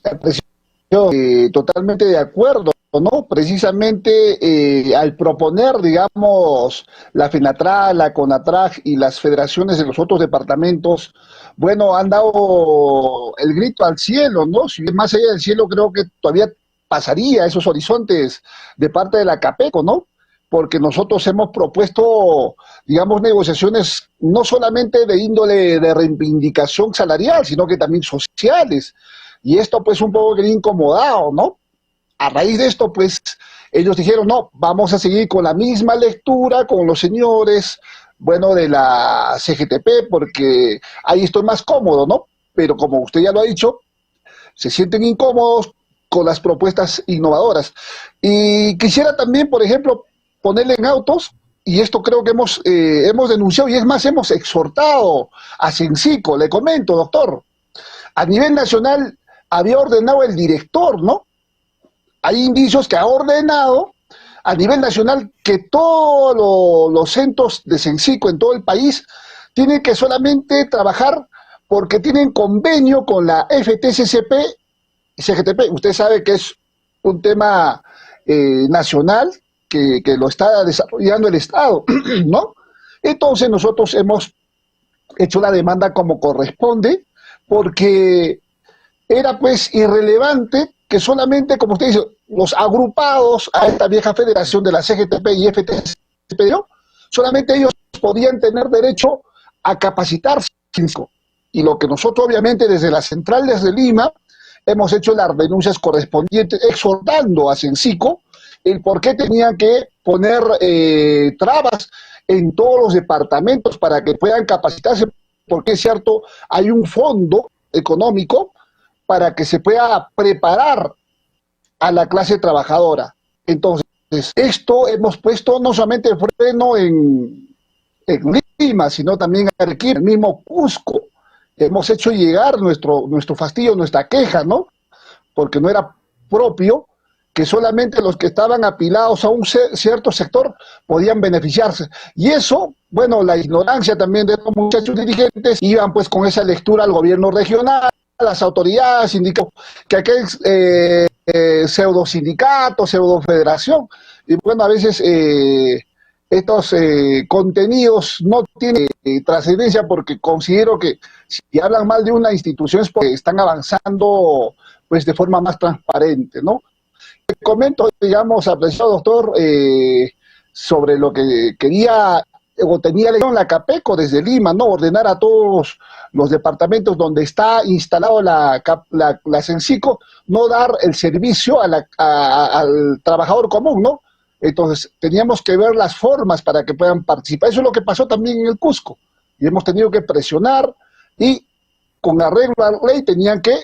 totalmente de acuerdo, ¿no? Precisamente al proponer, digamos, la FENATRAC, la CONATRAC y las federaciones de los otros departamentos, bueno, han dado el grito al cielo, ¿no? Si es más allá del cielo, creo que todavía pasaría esos horizontes de parte de la CAPECO, ¿no? Porque nosotros hemos propuesto, digamos, negociaciones no solamente de índole de reivindicación salarial, sino que también sociales. Y esto, pues, un poco que incomodado, ¿no? A raíz de esto, pues, ellos dijeron, no, vamos a seguir con la misma lectura con los señores, bueno, de la CGTP, porque ahí estoy más cómodo, ¿no? Pero como usted ya lo ha dicho, se sienten incómodos con las propuestas innovadoras. Y quisiera también, por ejemplo, ponerle en autos, y esto creo que hemos denunciado, y es más, hemos exhortado a Cencico, le comento, doctor, a nivel nacional había ordenado el director, ¿no? Hay indicios que ha ordenado a nivel nacional que todos los centros de Cencico en todo el país tienen que solamente trabajar porque tienen convenio con la FTCCP y CGTP. Usted sabe que es un tema nacional que lo está desarrollando el Estado, ¿no? Entonces nosotros hemos hecho la demanda como corresponde, porque era pues irrelevante que solamente, como usted dice, los agrupados a esta vieja federación de la CGTP y FTCP, ¿no? Solamente ellos podían tener derecho a capacitarse. Y lo que nosotros obviamente desde la central, desde Lima, hemos hecho las denuncias correspondientes, exhortando a Cencico el por qué tenía que poner trabas en todos los departamentos para que puedan capacitarse, porque es cierto, hay un fondo económico para que se pueda preparar a la clase trabajadora. Entonces, esto hemos puesto no solamente freno en Lima, sino también aquí, en el mismo Cusco. Hemos hecho llegar nuestro fastidio, nuestra queja, ¿no? Porque no era propio que solamente los que estaban apilados a un cierto sector podían beneficiarse. Y eso, bueno, la ignorancia también de estos muchachos dirigentes, iban pues con esa lectura al gobierno regional, a las autoridades, sindicatos, que aquel pseudo sindicato, pseudo federación, y bueno, a veces estos contenidos no tienen trascendencia, porque considero que si hablan mal de una institución es porque están avanzando pues de forma más transparente, ¿no? Te comento, digamos, apreciado doctor, sobre lo que quería o tenía la CAPECO desde Lima, ¿no? Ordenar a todos los departamentos donde está instalado la Sensico, no dar el servicio al trabajador común, ¿no? Entonces, teníamos que ver las formas para que puedan participar. Eso es lo que pasó también en el Cusco. Y hemos tenido que presionar y con arreglo a la ley tenían que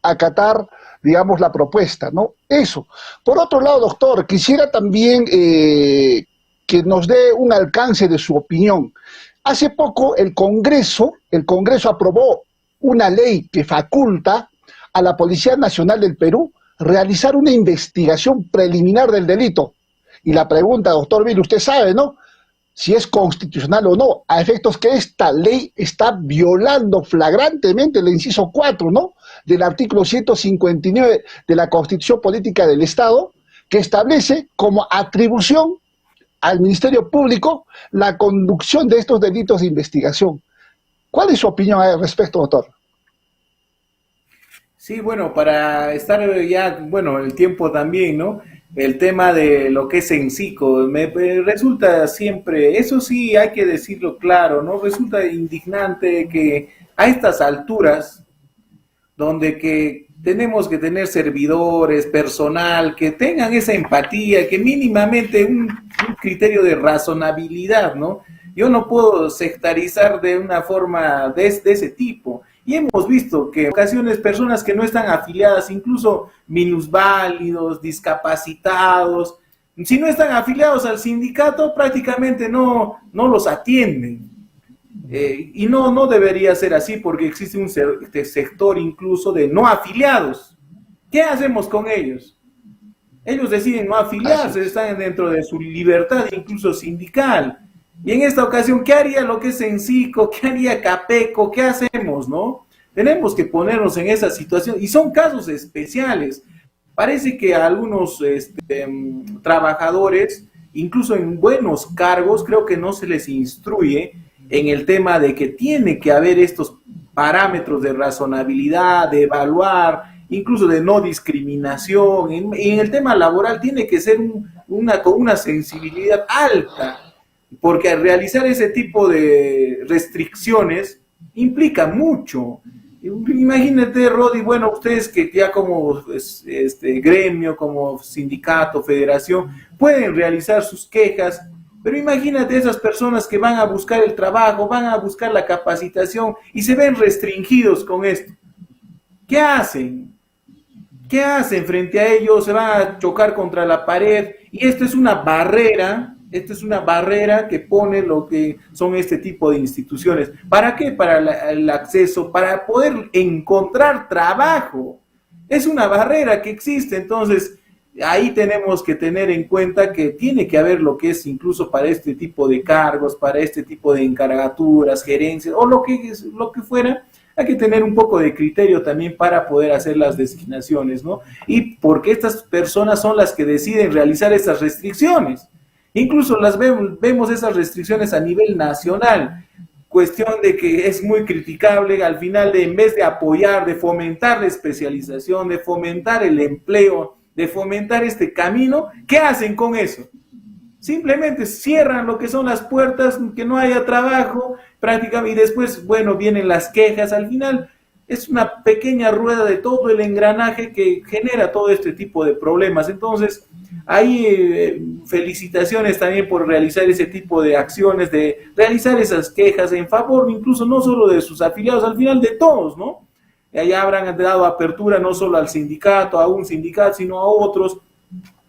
acatar, digamos, la propuesta, ¿no? Eso. Por otro lado, doctor, quisiera también que nos dé un alcance de su opinión. Hace poco el Congreso aprobó una ley que faculta a la Policía Nacional del Perú realizar una investigación preliminar del delito. Y la pregunta, doctor Vil, usted sabe, ¿no?, si es constitucional o no, a efectos que esta ley está violando flagrantemente el inciso 4, ¿no?, del artículo 159 de la Constitución Política del Estado, que establece como atribución al Ministerio Público la conducción de estos delitos de investigación. ¿Cuál es su opinión al respecto, doctor? Sí, bueno, para estar ya, bueno, el tiempo también, ¿no? El tema de lo que es Sensico, me resulta siempre, eso sí hay que decirlo claro, ¿no? Resulta indignante que a estas alturas, donde que tenemos que tener servidores, personal, que tengan esa empatía, que mínimamente un criterio de razonabilidad, ¿no? Yo no puedo sectarizar de una forma de ese tipo. Y hemos visto que en ocasiones personas que no están afiliadas, incluso minusválidos, discapacitados, si no están afiliados al sindicato, prácticamente no los atienden. Y no debería ser así, porque existe un sector incluso de no afiliados. ¿Qué hacemos con ellos? Ellos deciden no afiliarse, están dentro de su libertad, incluso sindical. Y en esta ocasión, ¿qué haría lo que es Sensico? ¿Qué haría CAPECO? ¿Qué hacemos, no? Tenemos que ponernos en esa situación. Y son casos especiales. Parece que a algunos trabajadores, incluso en buenos cargos, creo que no se les instruye en el tema de que tiene que haber estos parámetros de razonabilidad, de evaluar, incluso de no discriminación. En el tema laboral tiene que ser con una sensibilidad alta, porque al realizar ese tipo de restricciones implica mucho. Imagínate, Rodi, bueno, ustedes que ya como gremio, como sindicato, federación, pueden realizar sus quejas, pero imagínate esas personas que van a buscar el trabajo, van a buscar la capacitación y se ven restringidos con esto. ¿Qué hacen? ¿Qué hacen frente a ellos? Se van a chocar contra la pared, y esto es una barrera. Esta es una barrera que pone lo que son este tipo de instituciones. ¿Para qué? Para el acceso, para poder encontrar trabajo. Es una barrera que existe. Entonces, ahí tenemos que tener en cuenta que tiene que haber lo que es incluso para este tipo de cargos, para este tipo de encargaturas, gerencias, o lo que fuera. Hay que tener un poco de criterio también para poder hacer las designaciones, ¿no? Y porque estas personas son las que deciden realizar estas restricciones. Incluso vemos esas restricciones a nivel nacional, cuestión de que es muy criticable al final, en vez de apoyar, de fomentar la especialización, de fomentar el empleo, de fomentar este camino, ¿qué hacen con eso? Simplemente cierran lo que son las puertas, que no haya trabajo, prácticamente, y después, bueno, vienen las quejas. Al final, es una pequeña rueda de todo el engranaje que genera todo este tipo de problemas. Entonces, ahí felicitaciones también por realizar ese tipo de acciones, de realizar esas quejas en favor, incluso no solo de sus afiliados, al final de todos, ¿no? Allá habrán dado apertura no solo al sindicato, a un sindicato, sino a otros.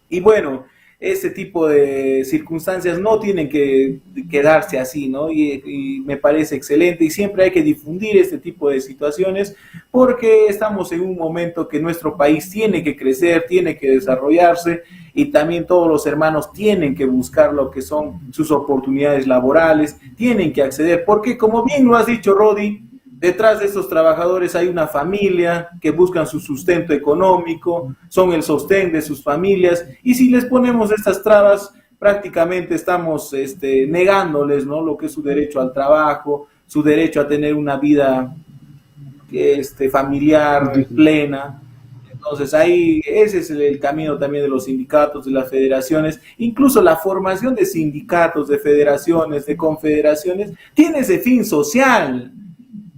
Y bueno, este tipo de circunstancias no tienen que quedarse así, ¿no? Y me parece excelente y siempre hay que difundir este tipo de situaciones porque estamos en un momento que nuestro país tiene que crecer, tiene que desarrollarse y también todos los hermanos tienen que buscar lo que son sus oportunidades laborales, tienen que acceder, porque como bien lo has dicho, Rodi, detrás de estos trabajadores hay una familia que buscan su sustento económico, son el sostén de sus familias, y si les ponemos estas trabas, prácticamente estamos negándoles, ¿no?, lo que es su derecho al trabajo, su derecho a tener una vida familiar plena. Entonces ahí ese es el camino también de los sindicatos, de las federaciones, incluso la formación de sindicatos, de federaciones, de confederaciones, tiene ese fin social.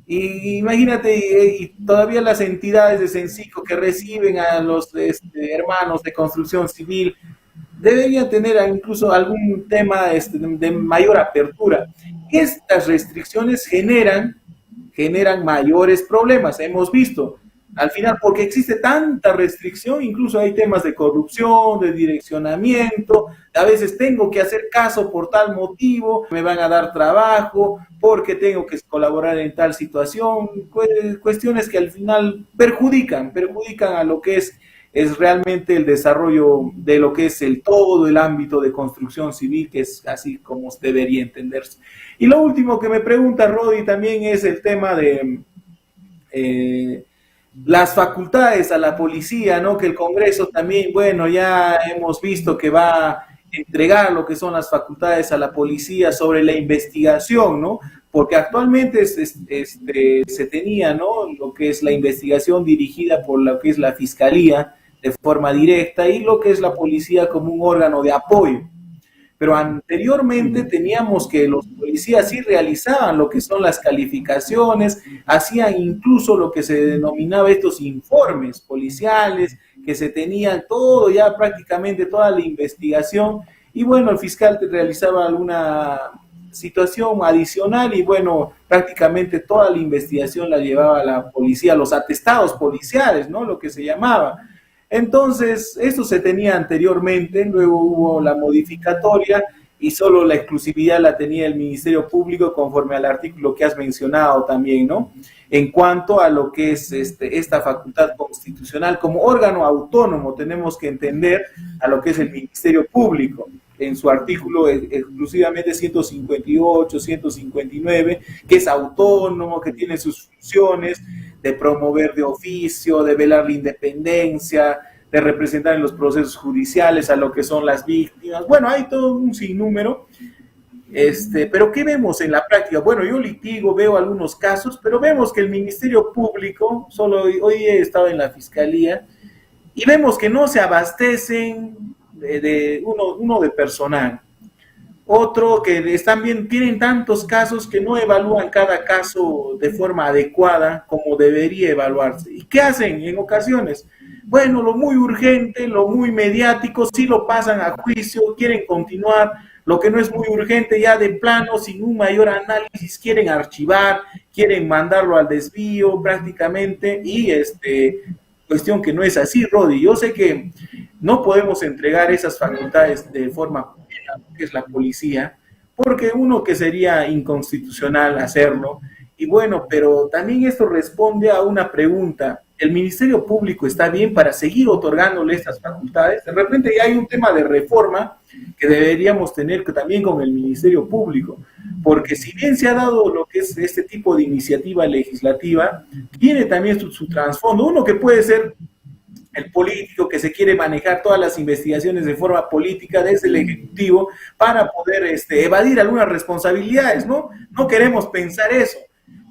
Y imagínate, y todavía las entidades de Sencico que reciben a los hermanos de construcción civil deberían tener incluso algún tema de mayor apertura. Estas restricciones generan mayores problemas, hemos visto. Al final, porque existe tanta restricción, incluso hay temas de corrupción, de direccionamiento, a veces tengo que hacer caso por tal motivo, me van a dar trabajo, porque tengo que colaborar en tal situación, cuestiones que al final perjudican a lo que es realmente el desarrollo de lo que es todo el ámbito de construcción civil, que es así como debería entenderse. Y lo último que me pregunta Rodi también es el tema de las facultades a la policía, ¿no? Que el Congreso también, bueno, ya hemos visto que va a entregar lo que son las facultades a la policía sobre la investigación, ¿no? Porque actualmente se tenía, ¿no?, lo que es la investigación dirigida por lo que es la Fiscalía de forma directa y lo que es la policía como un órgano de apoyo. Pero anteriormente teníamos que los policías sí realizaban lo que son las calificaciones, hacían incluso lo que se denominaba estos informes policiales, que se tenían todo ya prácticamente toda la investigación, y bueno, el fiscal realizaba alguna situación adicional y bueno, prácticamente toda la investigación la llevaba la policía, los atestados policiales, ¿no?, lo que se llamaba. Entonces, esto se tenía anteriormente, luego hubo la modificatoria y solo la exclusividad la tenía el Ministerio Público conforme al artículo que has mencionado también, ¿no? En cuanto a lo que es esta facultad constitucional como órgano autónomo, tenemos que entender a lo que es el Ministerio Público en su artículo exclusivamente 158, 159, que es autónomo, que tiene sus funciones de promover de oficio, de velar la independencia, de representar en los procesos judiciales a lo que son las víctimas. Bueno, hay todo un sinnúmero, pero ¿qué vemos en la práctica? Bueno, yo litigo, veo algunos casos, pero vemos que el Ministerio Público, solo hoy he estado en la Fiscalía, y vemos que no se abastecen uno de personal, otro que tienen tantos casos que no evalúan cada caso de forma adecuada como debería evaluarse. ¿Y qué hacen en ocasiones? Bueno, lo muy urgente, lo muy mediático, sí lo pasan a juicio, quieren continuar, lo que no es muy urgente ya de plano, sin un mayor análisis, quieren archivar, quieren mandarlo al desvío prácticamente, y cuestión que no es así, Rodi. Yo sé que no podemos entregar esas facultades de forma plena, que es la policía, porque uno que sería inconstitucional hacerlo, y bueno, pero también esto responde a una pregunta. ¿El Ministerio Público está bien para seguir otorgándole estas facultades? De repente ya hay un tema de reforma que deberíamos tener también con el Ministerio Público, porque si bien se ha dado lo que es este tipo de iniciativa legislativa, tiene también su trasfondo. Uno que puede ser el político que se quiere manejar todas las investigaciones de forma política desde el Ejecutivo para poder evadir algunas responsabilidades, ¿no? No queremos pensar eso,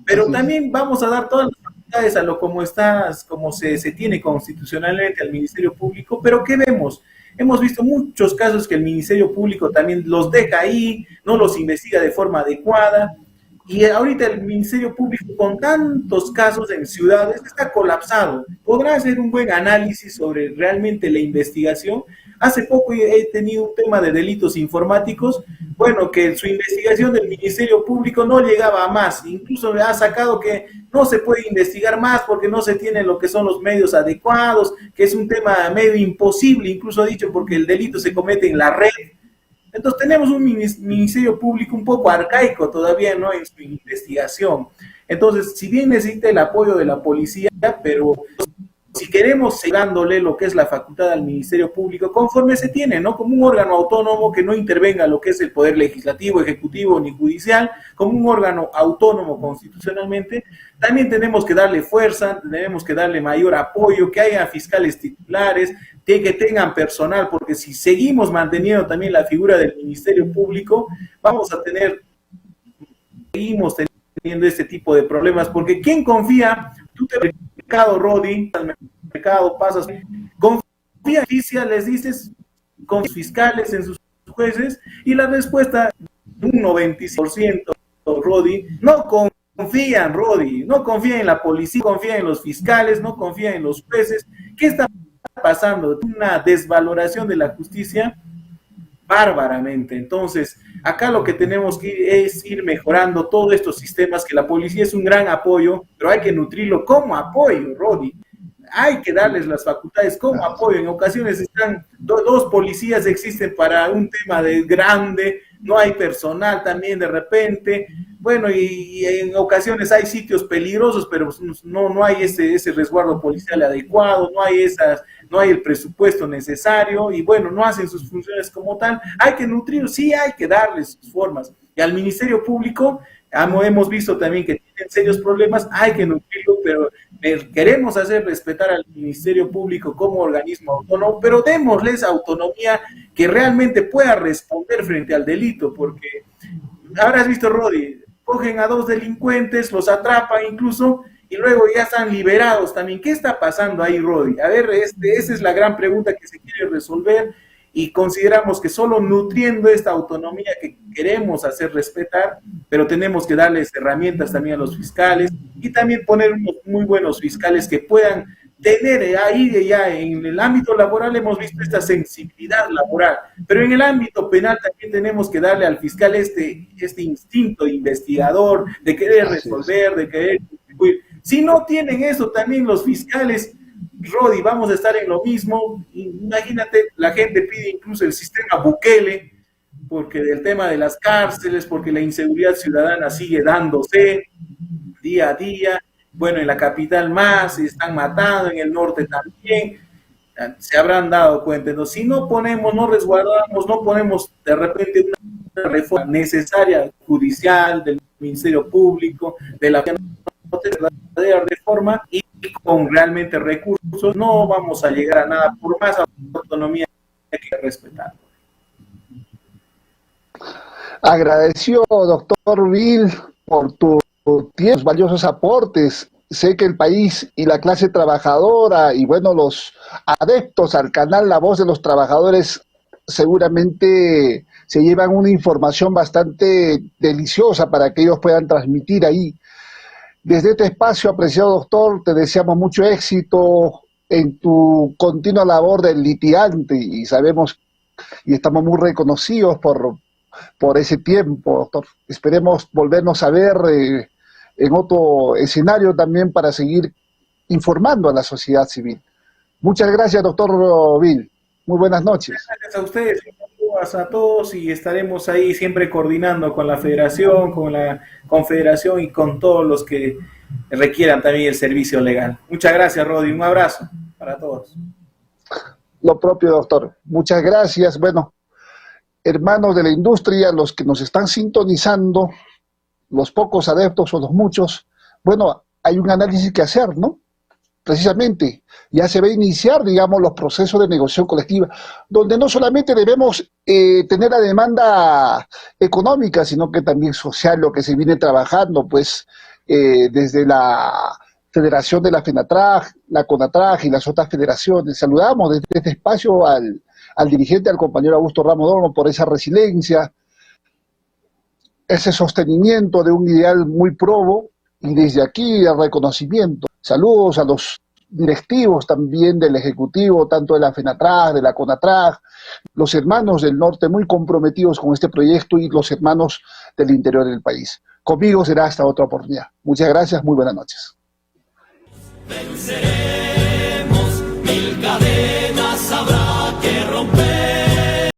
pero también vamos a dar todas las facultades a lo como se tiene constitucionalmente al Ministerio Público, pero ¿qué vemos? Hemos visto muchos casos que el Ministerio Público también los deja ahí, no los investiga de forma adecuada, Y ahorita el Ministerio Público, con tantos casos en ciudades, está colapsado. Podrá hacer un buen análisis sobre realmente la investigación. Hace poco he tenido un tema de delitos informáticos, bueno, que su investigación del Ministerio Público no llegaba a más. Incluso me ha sacado que no se puede investigar más porque no se tienen lo que son los medios adecuados, que es un tema medio imposible, incluso ha dicho, porque el delito se comete en la red. Entonces tenemos un Ministerio Público un poco arcaico todavía, ¿no?, en su investigación. Entonces, si bien necesita el apoyo de la policía, pero si queremos seguir dándole lo que es la facultad al Ministerio Público, conforme se tiene, ¿no?, como un órgano autónomo que no intervenga lo que es el poder legislativo, ejecutivo ni judicial, como un órgano autónomo constitucionalmente, también tenemos que darle fuerza, tenemos que darle mayor apoyo, que haya fiscales titulares, que tengan personal, porque si seguimos manteniendo también la figura del Ministerio Público, seguimos teniendo este tipo de problemas, porque ¿quién confía? Tú te vas al mercado, Rodi, al mercado pasas, confía en justicia, les dices con sus fiscales, en sus jueces, y la respuesta, un 96%, Rodi, no confían, Rodi, no confían en la policía, no confían en los fiscales, no confían en los jueces. ¿Qué está pasando? Una desvaloración de la justicia bárbaramente. Entonces, acá lo que tenemos que es ir mejorando todos estos sistemas, que la policía es un gran apoyo, pero hay que nutrirlo como apoyo, Rodi. Hay que darles las facultades como apoyo. En ocasiones están dos policías existen para un tema de grande, no hay personal también de repente. Bueno, y en ocasiones hay sitios peligrosos, pero no hay ese resguardo policial adecuado, no hay el presupuesto necesario, y bueno, no hacen sus funciones como tal. Hay que nutrir, sí, hay que darles sus formas. Y al Ministerio Público, hemos visto también que tienen serios problemas, hay que nutrirlo, pero queremos hacer respetar al Ministerio Público como organismo autónomo, pero démosles autonomía que realmente pueda responder frente al delito, porque habrás visto, Rodi, cogen a dos delincuentes, los atrapan incluso, y luego ya están liberados también. ¿Qué está pasando ahí, Rodi? A ver, esa es la gran pregunta que se quiere resolver, y consideramos que solo nutriendo esta autonomía que queremos hacer respetar, pero tenemos que darles herramientas también a los fiscales, y también poner unos muy buenos fiscales que puedan tener ahí ya en el ámbito laboral. Hemos visto esta sensibilidad laboral, pero en el ámbito penal también tenemos que darle al fiscal este instinto investigador, de querer resolver, de querer contribuir. Si no tienen eso también los fiscales, Rodi, vamos a estar en lo mismo. Imagínate, la gente pide incluso el sistema Bukele, porque del tema de las cárceles, porque la inseguridad ciudadana sigue dándose día a día. Bueno, en la capital más, se están matando, en el norte también, se habrán dado cuenta. Entonces, si no ponemos, no resguardamos, no ponemos de repente una reforma necesaria judicial, del Ministerio Público, de la verdadera reforma, y con realmente recursos, no vamos a llegar a nada, por más autonomía que hay que respetar. Agradecido, doctor Bill, por tus valiosos aportes. Sé que el país y la clase trabajadora y bueno, los adeptos al canal La Voz de los Trabajadores seguramente se llevan una información bastante deliciosa para que ellos puedan transmitir ahí. Desde este espacio, apreciado doctor, te deseamos mucho éxito en tu continua labor del litigante, y sabemos y estamos muy reconocidos por ese tiempo, doctor. Esperemos volvernos a ver en otro escenario también para seguir informando a la sociedad civil. Muchas gracias, doctor Bill. Muy buenas noches. Gracias a ustedes, a todos, y estaremos ahí siempre coordinando con la federación, con la confederación y con todos los que requieran también el servicio legal. Muchas gracias, Rodi. Un abrazo para todos. Lo propio, doctor. Muchas gracias. Bueno, hermanos de la industria, los que nos están sintonizando, los pocos adeptos o los muchos, bueno, hay un análisis que hacer, ¿no? Precisamente, ya se va a iniciar, digamos, los procesos de negociación colectiva, donde no solamente debemos tener la demanda económica, sino que también social, lo que se viene trabajando, pues, desde la Federación de la FENATRAG, la CONATRAG y las otras federaciones. Saludamos desde este espacio al dirigente, al compañero Augusto Ramos Dormo, por esa resiliencia. ese sostenimiento de un ideal muy probo, y desde aquí el reconocimiento. Saludos a los directivos también del Ejecutivo, tanto de la FENATRAG, de la CONATRAG, los hermanos del norte muy comprometidos con este proyecto y los hermanos del interior del país. Conmigo será hasta otra oportunidad. Muchas gracias, muy buenas noches. Venceremos, mil cadenas habrá.